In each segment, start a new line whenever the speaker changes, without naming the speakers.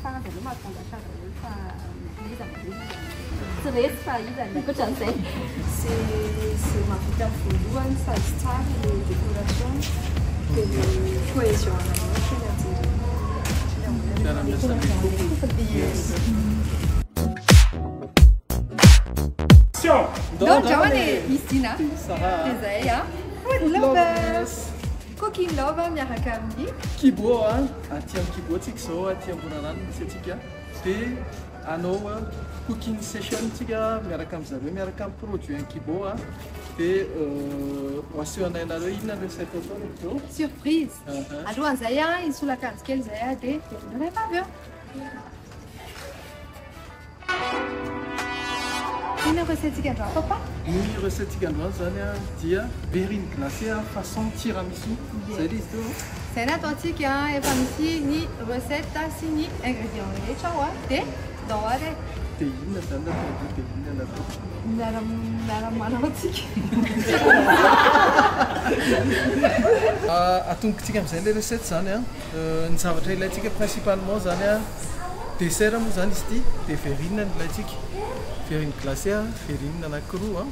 karazana mahatongatrava rehefa iza tsy resy fa iza ankoatran'izay
c'est mahavita voalohany sady tsara le décoration dia le cohésion
Donc, Johnny, Istina, Isaiah, Food Lovers, Cooking Lover, miaraka amin'ny
Kibo aty amin'ny kibo tsika zao aty ambonarano misy atsika dia anao cooking session tsika miaraka amin'ny zareo miaraka amin'ny produit ny kibo dia hoasehoanay anareo inona ny recette atao zao
surprise. Alohan'izay isolakajy kely zay dia rehefa avy eo. Inona recette-tsika androany papa?
Ny recette-tsika androany zany dia verrine glacée façon tiramisu. Zay izy teo.
Zay ny ataontsika efa misy ny recette sy ny ingrédients rehetra ao dia dao ary.
Dia inona zany natao dia inona natao?
Miara-manao tsika.
Atombokantsika amin'izay ilay recette zany ny zavatra ilayntsika principalement zany dessert moa zany izy ity dia verrine no ilayntsika. Verrine glacée, verrine anankiroa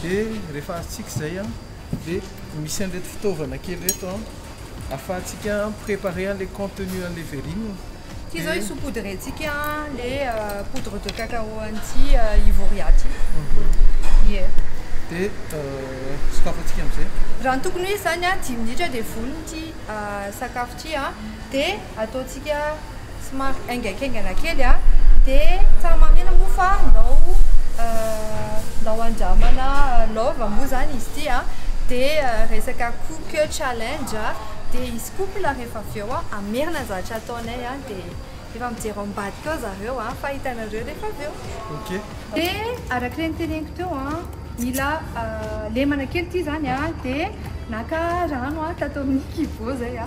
dia rehefa azontsika izay dia misy an'ireto fitaovana kely reto ahafahantsika préparer les contenus an'ilay verrine.
Ity zao isopoudrentsika le poudre de cacao anty Ivoria ty.
Dia sokafantsika amin'izay.
Raha ny tokony hoe zany 10 minitra dia volony ity sakafo ity dia ataontsika somary haingaikaingana kely dia tsara marina moa fa ndao andramana lova moa zany izy ity dia resaka cook challenge dia izy couple rehefa avy eo amerina ny zavatra ataonay dia efa mijery ambadika ao zareo fa hitanareo rehefa avy eo. Dia arak'ireny teneniko teo mila lemana kely ity zany dia naka rano tatao amin'ny kibo zay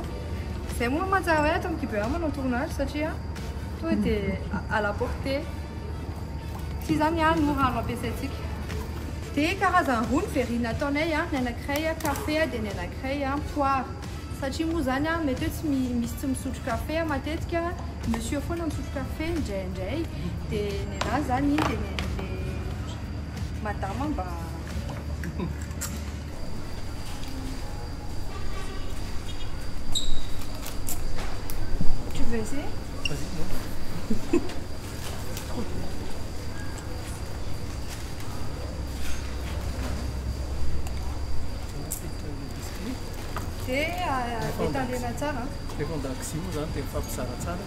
zay moa mahatsara hoe atao amin'ny kibo manao tournage satria tonga dia à la portée tsy zany no rano ampiasaintsika. Dia karazana roa ny verrine ataonay ny anankiray café dia ny anankiray poire satria moa zany mety hoe tsy misy tsy misotro café matetika monsieur foana misotro café indraindray dia ny anazy zany dia le madama mba tu veux essayer?
Vas-y,
Italiana tsara.
Rehefa andakozy moa zany dia mifampizara tsara.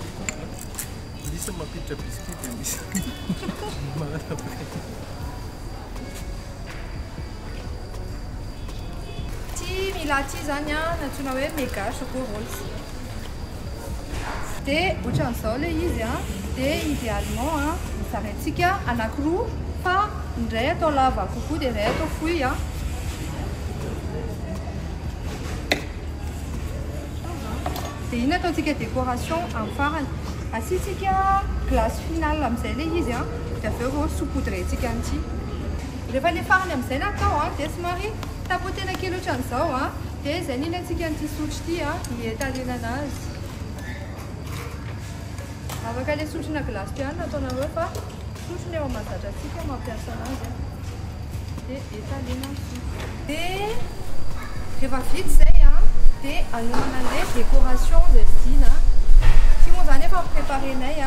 Misy mampiditra biscuit dia misy
Ty mila ty zany natsoina hoe méga choco rolls. Dia ohatran'izao ilay izy dia idéalement zaraintsika anankiroa fa indray atao lava kokoa dia indray atao fohy dia iny ataontsika décoration amin'ny farany asiantsika glace finale amin'izay ilay izy dia avy eo saupoudrentsika an'ity rehefa ilay farany amin'izay natao dia somary tapotena kely ohatran'izao dia izay ny ilayntsika an'ity sotro ity hietaliana anazy. Afaka ilay sotrona glace ty nataonareo fa sotrona eo mahazatra antsika mampiasa anazy dia etaliana dia rehefa vita izay dia anomana ilay décoration zay tina ty moa zany efa préparenay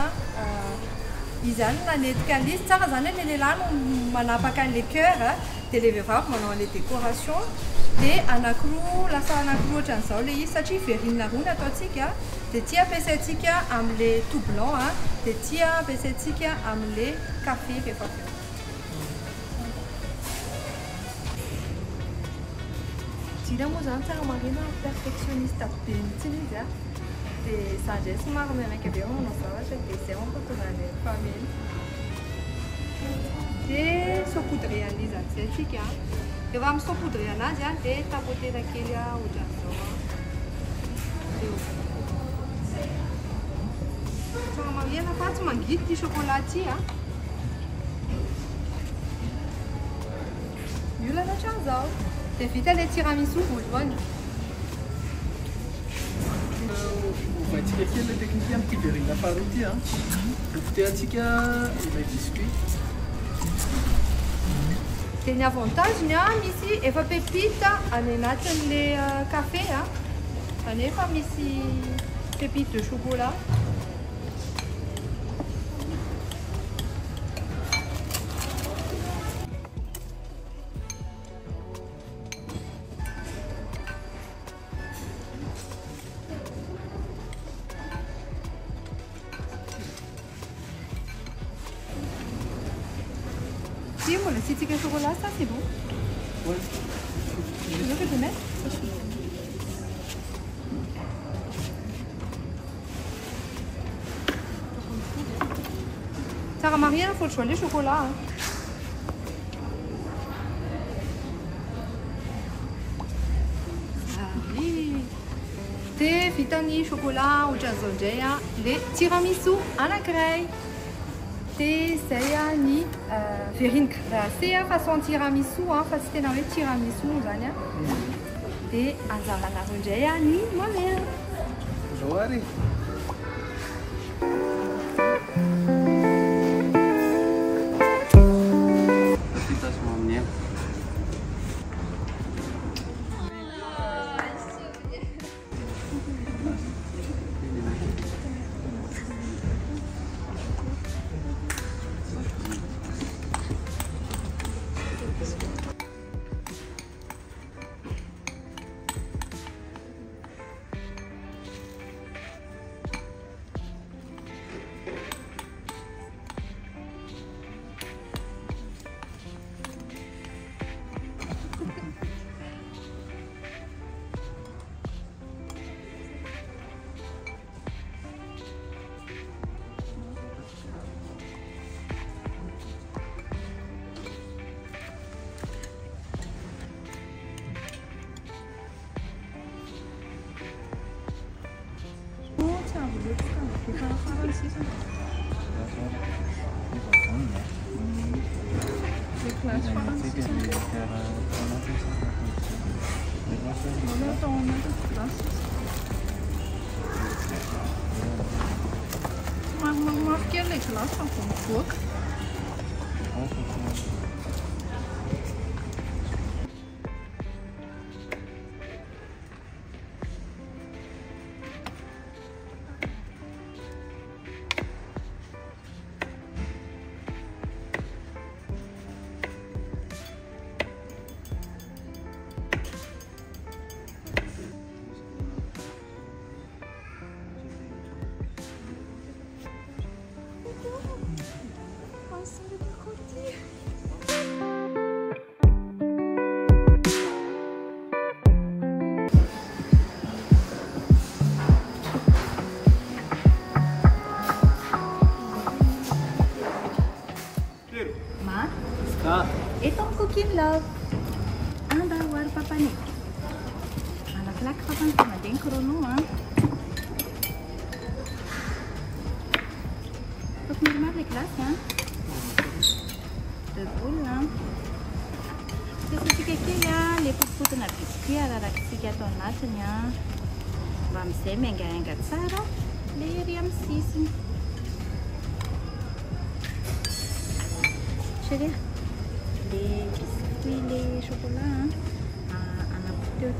izy zany nanetika an'izy tsara zany hoe le lehilahy no manapaka an'ilay cœur dia le vehivavy manao an'ilay décoration dia anankiroa lasa anankiroa ohatran'izao ilay izy satria verrine roa no ataontsika dia tia ampiasaintsika amin'ilay tout blanc dia tia ampiasaintsika amin'ilay café rehefa avy eo. Dina moa zany tsara marina perfectionniste be mihitsy izy dia za ndray somary miaraka be manao zavatra dia izay mampatonga anay famille. Dia saupoudre an'izy amin'izay tsika rehefa amin'ny saupoudre anazy dia tapotena kely ohatran'izao tsara marina fa tsy mangidy ty chocolat ty miolana ohatran'izao dia vita ilay tiramisu voalohany.
Ovatsika le technique un petit peu la farouti hein. Teatika ilay biscuit.
Dia ny avantage-ny misy efa pépite any anatin'le café zany efa misy pépite de chocolat. Si, moi, le petit chocolat, ça c'est bon.
Ouais.
Tu veux que je mette? Sarah Marie, il faut le choisir le chocolat. Te fitani chocolat ou jazzogeia, les tiramisu à la crème. Te saya ni ferin krasea façon tiramisu fa tsy tena hoe tiramisu zany Te azavana rongeia ni mamela.
Zoary.
Maar verkeerde glas van ook.
Itong cooking love. Ang dawar papa ni. Malak-lak pa pang kumading kuruno Pag mirmalik las Betul Kasi kaya lepot po ito na piski ara kaya ito natin Bamse menga-engat sara. Leriam sisin. Chérie. Les biscuits, les chocolats, un peu de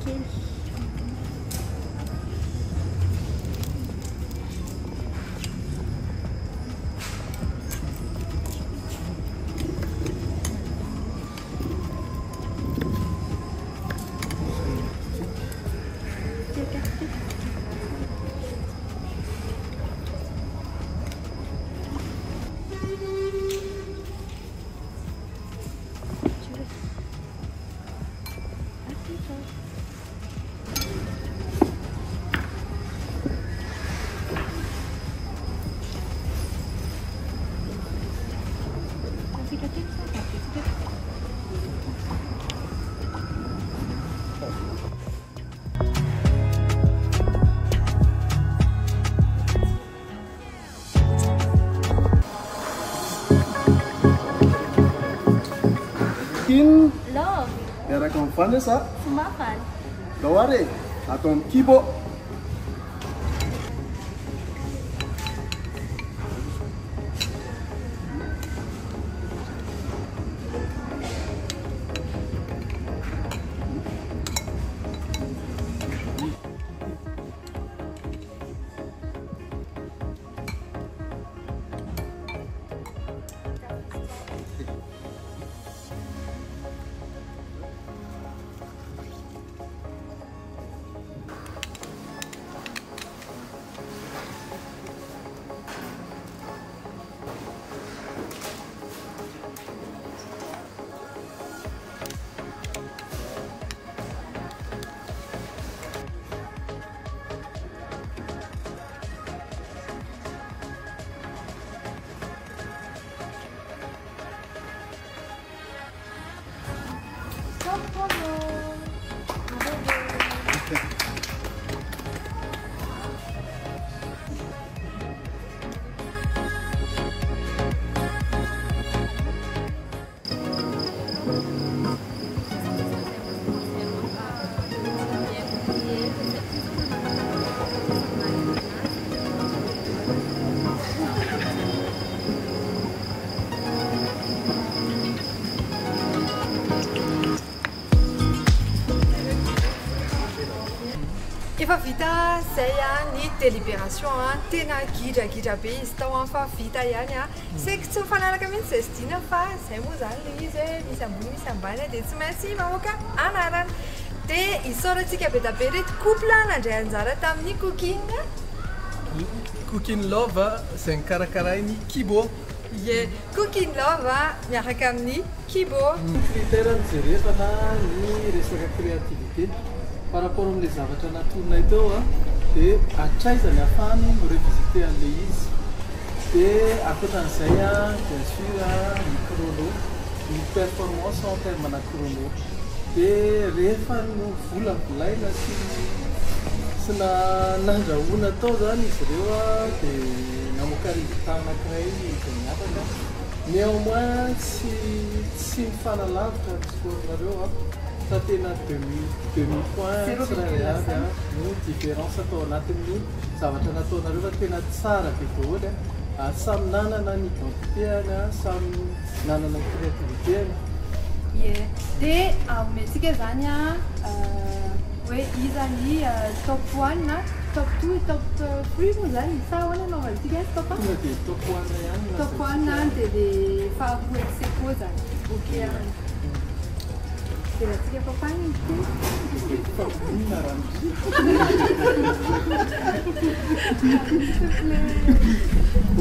Love,
Era con Vanessa.
sumakan.
Dawari. Atong kibo.
Efa vita zay ny délibération tena gidragidra be izy tao fa vita ihany saika tsy mifanaraka mihitsy zay sy dina fa zay moa zany le izy misy ambony misy ambany dia tsy maintsy mamoaka anarana dia isaorantsika be da be reto couple nandray anjara tamin'ny
Cooking Love zay nikarakarainy Kibo.
Ye Cooking Love miaraka amin'ny Kibo.
Critère jerevana ny resaka créativité par rapport am'le zavatra natorina tao dia atraizany ahafahany mirevisiter an'le izy dia akoatran'izay bien sûr ny chrono ny performance en terme na chrono dia rehefa no volavolaina sy nandrahoana tao zany izy ireo dia namoaka résultat anankiray izay miavaka néanmoins tsy mifanalavitra discours-nareo fa tena demi point tsirairay avy no différence atao anatin'ny zavatra nataonareo fa tena tsara be daholo samy nanana ny identitéany samy nanana ny créativitény.
Dia aomentsika zany hoe iza ny top 1 top 2 top 3 moa zany sa ahoana anaovantsika top 1
dia top 1 ihany
top 1 dia le faharoa ex aequo zany ok dia latsika papany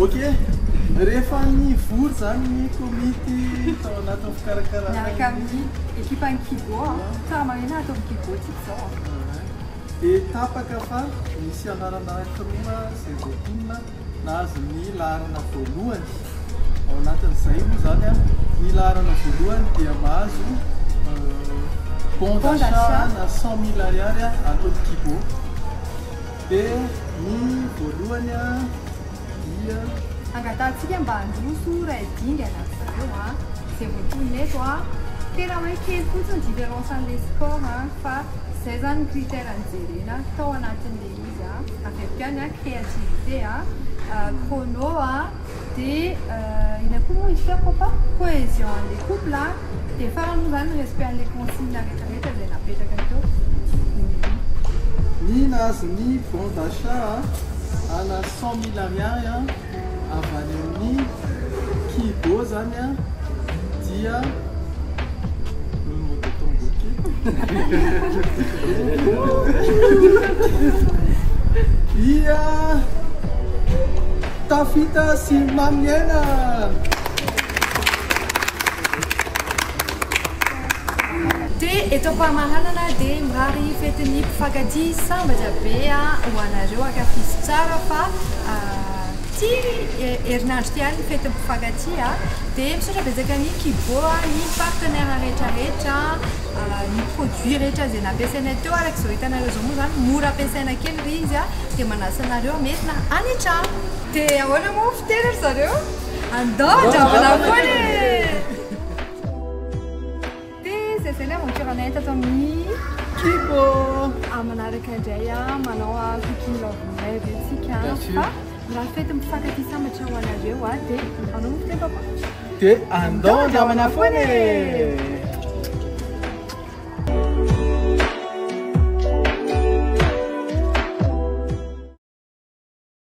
ok rehefa ny vory zany ny komity tao anatin'ny fikarakarana
miaraka amin'ny ekipa ny Kibo tsara marina atao amin'ny Kibo tsika zao
dia tapaka fa misy anarana anankiroa zay voatonona nahazo ny laharana voalohany ao anatin'izay moa zany ny laharana voalohany dia mahazo bon d'achat na 100 000 ariary ataony Kibo dia ny voalohany dia
angatahntsika mba handroso ray dingana zareo zay voatonona eto tena hoe kely fotsiny différence an'le score fa zay zany critère nijerena tao anatin'le izy avec ihany créativité chrono dia ina koa moa izy fa cohésion an'le couple dia farany moa zany respect an'le consigne rehetrarehetra zay napetraka teo
ny nahazo ny bon d'achat ana 100 000 ariary avy any amin'ny Kibo zany dia ia Tafita sy Mamiena.
Dia eto Pamaranana dia mirary fetin'ny mpifankatia sambatra be ho anareo ankafisy tsara fa tia herinandro ty any fetin'ny mpifankatia dia misaotra betsaka ny Kibo ny partenaire rehetrarehetra ny produit rehetra zay nampiasaina teo araka izao hitanareo zao moa zany mora ampiasaina kely ry izy dia manasa anareo mety na any an-trano dia ahoana moa fiteny ry zareo andao dramanafony dia zay ilay aventure anay tato amin'ny
Kibo
manaraka indray manao cooking love betsika fa raha fety mpifankatia sambatra ho anareo dia anao mo fiteny papa
dia andao dramanafony